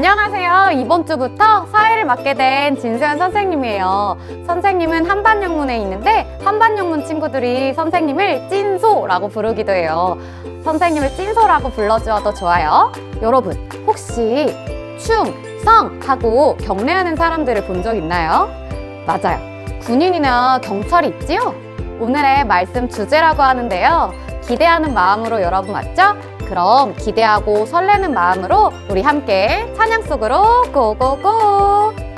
안녕하세요. 이번 주부터 사회를 맡게 된 진수연 선생님이에요. 선생님은 한반영문에 있는데 한반영문 친구들이 선생님을 찐소라고 부르기도 해요. 선생님을 찐소라고 불러주어도 좋아요. 여러분, 혹시 충성 하고 경례하는 사람들을 본 적 있나요? 맞아요. 군인이나 경찰이 있지요? 오늘의 말씀 주제라고 하는데요. 기대하는 마음으로 여러분 왔죠? 그럼 기대하고 설레는 마음으로 우리 함께 찬양 속으로 고고고!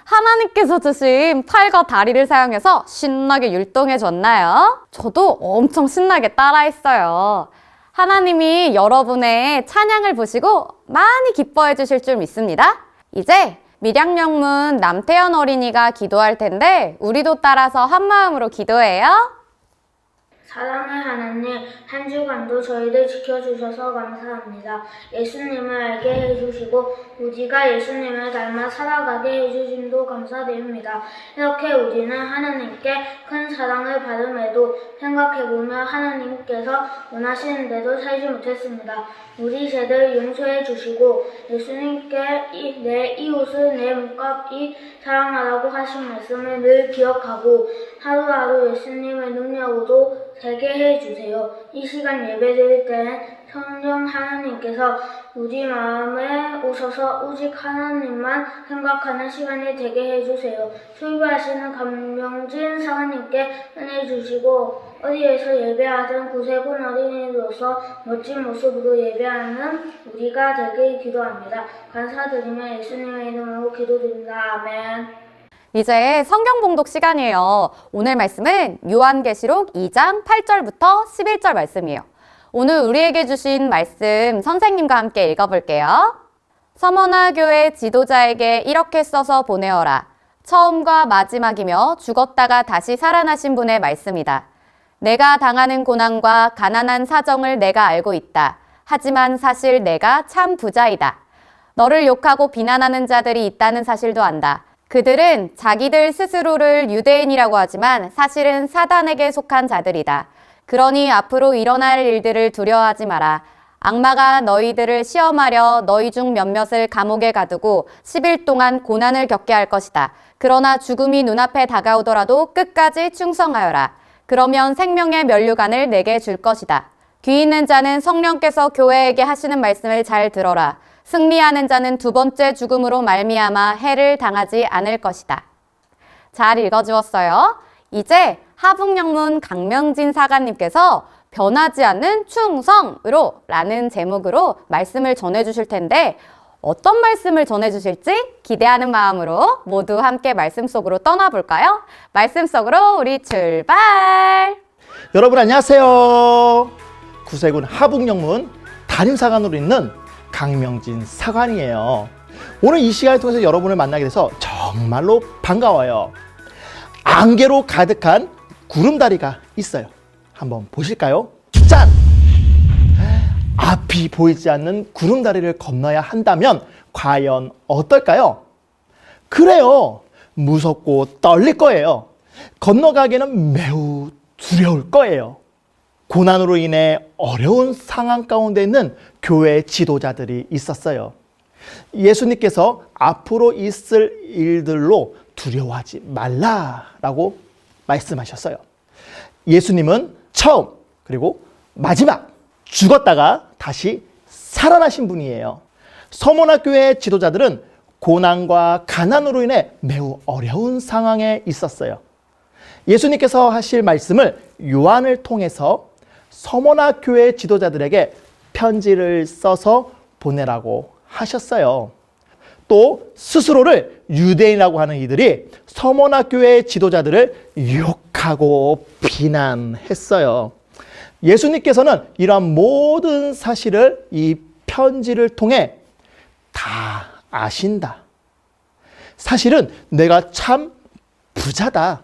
하나님께서 주신 팔과 다리를 사용해서 신나게 율동해 줬나요? 저도 엄청 신나게 따라했어요. 하나님이 여러분의 찬양을 보시고 많이 기뻐해 주실 줄 믿습니다. 이제 밀양명문 남태현 어린이가 기도할 텐데 우리도 따라서 한마음으로 기도해요. 사랑의 하나님, 한 주간도 저희를 지켜주셔서 감사합니다. 예수님을 알게 해주시고 우리가 예수님을 닮아 살아가게 해주심도 감사드립니다. 이렇게 우리는 하나님께 큰 사랑을 받음에도 생각해보면 하나님께서 원하시는 대로 살지 못했습니다. 우리 죄를 용서해 주시고 예수님께 내 이웃을 내 몸값이 사랑하라고 하신 말씀을 늘 기억하고 하루하루 예수님의 능력으로 살게 해주세요. 이 시간 예배드릴 때는 성령 하나님께서 우리 마음에 오셔서 오직 하나님만 생각하는 시간이 되게 해주세요. 수고하시는 감명진 사관님께 은혜 주시고 어디에서 예배하든 구세군 어린이로서 멋진 모습으로 예배하는 우리가 되길 기도합니다. 감사드리며 예수님의 이름으로 기도드립니다. 아멘. 이제 성경 봉독 시간이에요. 오늘 말씀은 요한계시록 2장 8절부터 11절 말씀이에요. 오늘 우리에게 주신 말씀 선생님과 함께 읽어볼게요. 서머나 교회 지도자에게 이렇게 써서 보내어라. 처음과 마지막이며 죽었다가 다시 살아나신 분의 말씀이다. 내가 당하는 고난과 가난한 사정을 내가 알고 있다. 하지만 사실 내가 참 부자이다. 너를 욕하고 비난하는 자들이 있다는 사실도 안다. 그들은 자기들 스스로를 유대인이라고 하지만 사실은 사단에게 속한 자들이다. 그러니 앞으로 일어날 일들을 두려워하지 마라. 악마가 너희들을 시험하려 너희 중 몇몇을 감옥에 가두고 10일 동안 고난을 겪게 할 것이다. 그러나 죽음이 눈앞에 다가오더라도 끝까지 충성하여라. 그러면 생명의 면류관을 내게 줄 것이다. 귀 있는 자는 성령께서 교회에게 하시는 말씀을 잘 들어라. 승리하는 자는 두 번째 죽음으로 말미암아 해를 당하지 않을 것이다. 잘 읽어주었어요. 이제 하북영문 강명진 사관님께서 변하지 않는 충성으로 라는 제목으로 말씀을 전해주실 텐데 어떤 말씀을 전해주실지 기대하는 마음으로 모두 함께 말씀 속으로 떠나볼까요? 말씀 속으로 우리 출발! 여러분 안녕하세요. 구세군 하북영문 담임사관으로 있는 강명진 사관이에요. 오늘 이 시간을 통해서 여러분을 만나게 돼서 정말로 반가워요. 안개로 가득한 구름다리가 있어요. 한번 보실까요? 짠! 앞이 보이지 않는 구름다리를 건너야 한다면 과연 어떨까요? 그래요. 무섭고 떨릴 거예요. 건너가기에는 매우 두려울 거예요. 고난으로 인해 어려운 상황 가운데 있는 교회 지도자들이 있었어요. 예수님께서 앞으로 있을 일들로 두려워하지 말라라고 말씀하셨어요. 예수님은 처음 그리고 마지막 죽었다가 다시 살아나신 분이에요. 서머나 교회 지도자들은 고난과 가난으로 인해 매우 어려운 상황에 있었어요. 예수님께서 하실 말씀을 요한을 통해서 서머나 교회 지도자들에게 편지를 써서 보내라고 하셨어요. 또 스스로를 유대인이라고 하는 이들이 서머나 교회 지도자들을 욕하고 비난했어요. 예수님께서는 이러한 모든 사실을 이 편지를 통해 다 아신다. 사실은 내가 참 부자다.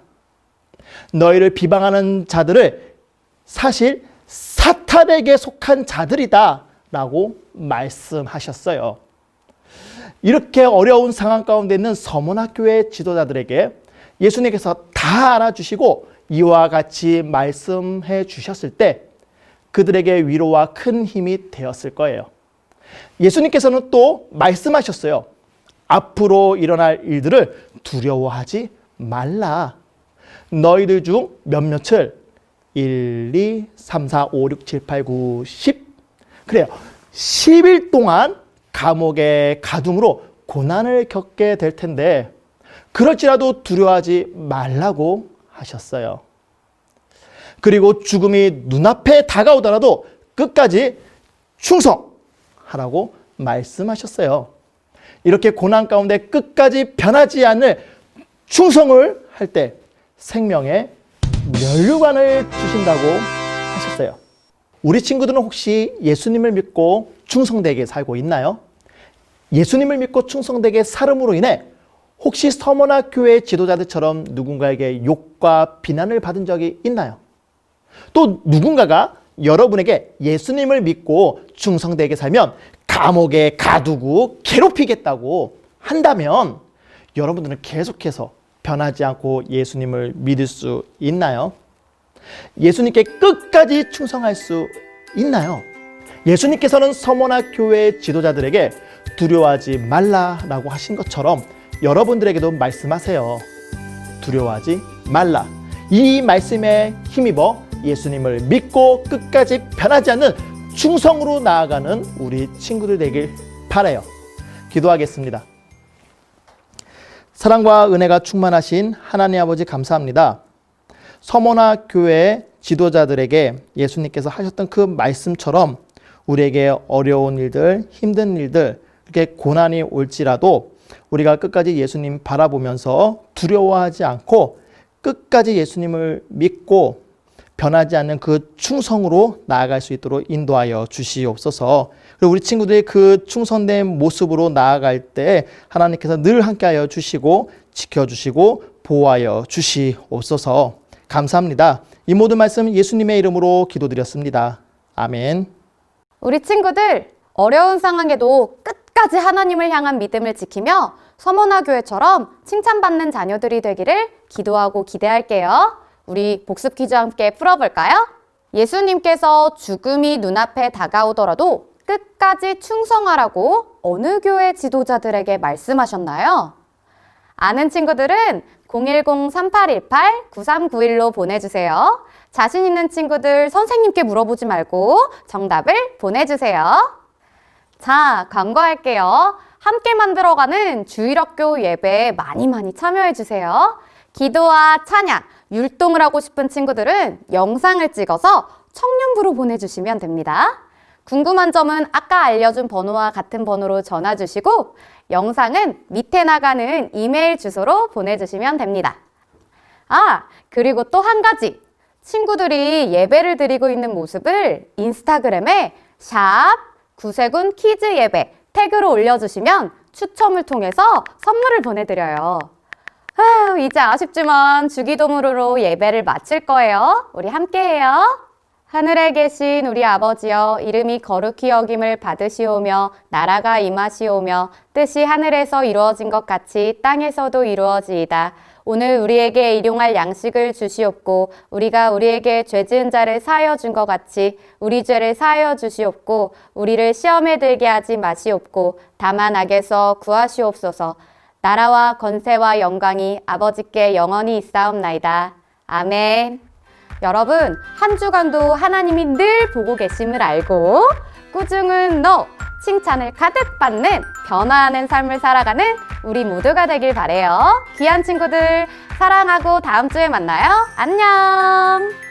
너희를 비방하는 자들을 사실 사탄에게 속한 자들이다 라고 말씀하셨어요. 이렇게 어려운 상황 가운데 있는 서머나 교회 지도자들에게 예수님께서 다 알아주시고 이와 같이 말씀해 주셨을 때 그들에게 위로와 큰 힘이 되었을 거예요. 예수님께서는 또 말씀하셨어요. 앞으로 일어날 일들을 두려워하지 말라. 너희들 중 몇몇을 1, 2, 3, 4, 5, 6, 7, 8, 9, 10 그래요. 10일 동안 감옥에 가둠으로 고난을 겪게 될 텐데 그럴지라도 두려워하지 말라고 하셨어요. 그리고 죽음이 눈앞에 다가오더라도 끝까지 충성하라고 말씀하셨어요. 이렇게 고난 가운데 끝까지 변하지 않을 충성을 할 때 생명의 면류관을 주신다고 하셨어요. 우리 친구들은 혹시 예수님을 믿고 충성되게 살고 있나요? 예수님을 믿고 충성되게 살음으로 인해 혹시 서머나 교회 지도자들처럼 누군가에게 욕과 비난을 받은 적이 있나요? 또 누군가가 여러분에게 예수님을 믿고 충성되게 살면 감옥에 가두고 괴롭히겠다고 한다면 여러분들은 계속해서 변하지 않고 예수님을 믿을 수 있나요? 예수님께 끝까지 충성할 수 있나요? 예수님께서는 서머나 교회 지도자들에게 두려워하지 말라라고 하신 것처럼 여러분들에게도 말씀하세요. 두려워하지 말라. 이 말씀에 힘입어 예수님을 믿고 끝까지 변하지 않는 충성으로 나아가는 우리 친구들 되길 바라요. 기도하겠습니다. 사랑과 은혜가 충만하신 하나님 아버지 감사합니다. 서머나 교회 지도자들에게 예수님께서 하셨던 그 말씀처럼 우리에게 어려운 일들, 힘든 일들, 이렇게 고난이 올지라도 우리가 끝까지 예수님 바라보면서 두려워하지 않고 끝까지 예수님을 믿고 변하지 않는 그 충성으로 나아갈 수 있도록 인도하여 주시옵소서. 그리고 우리 친구들이 그 충성된 모습으로 나아갈 때 하나님께서 늘 함께하여 주시고 지켜주시고 보호하여 주시옵소서. 감사합니다. 이 모든 말씀 예수님의 이름으로 기도드렸습니다. 아멘. 우리 친구들, 어려운 상황에도 끝까지 하나님을 향한 믿음을 지키며 서머나 교회처럼 칭찬받는 자녀들이 되기를 기도하고 기대할게요. 우리 복습 퀴즈 함께 풀어볼까요? 예수님께서 죽음이 눈앞에 다가오더라도 끝까지 충성하라고 어느 교회 지도자들에게 말씀하셨나요? 아는 친구들은 010-3818-9391로 보내주세요. 자신 있는 친구들 선생님께 물어보지 말고 정답을 보내주세요. 자, 광고할게요. 함께 만들어가는 주일학교 예배에 많이 참여해주세요. 기도와 찬양, 율동을 하고 싶은 친구들은 영상을 찍어서 청년부로 보내주시면 됩니다. 궁금한 점은 아까 알려준 번호와 같은 번호로 전화 주시고 영상은 밑에 나가는 이메일 주소로 보내주시면 됩니다. 아, 그리고 또 한 가지. 친구들이 예배를 드리고 있는 모습을 인스타그램에 샵 구세군 퀴즈 예배 태그로 올려주시면 추첨을 통해서 선물을 보내드려요. 이제 아쉽지만 주기도문으로 예배를 마칠 거예요. 우리 함께해요. 하늘에 계신 우리 아버지여, 이름이 거룩히 여김을 받으시오며 나라가 임하시오며 뜻이 하늘에서 이루어진 것 같이 땅에서도 이루어지이다. 오늘 우리에게 일용할 양식을 주시옵고 우리가 우리에게 죄 지은 자를 사하여 준 것 같이 우리 죄를 사하여 주시옵고 우리를 시험에 들게 하지 마시옵고 다만 악에서 구하시옵소서. 나라와 권세와 영광이 아버지께 영원히 있사옵나이다. 아멘. 여러분, 한 주간도 하나님이 늘 보고 계심을 알고 꾸중은 너, 칭찬을 가득 받는 변화하는 삶을 살아가는 우리 모두가 되길 바래요. 귀한 친구들 사랑하고 다음 주에 만나요. 안녕.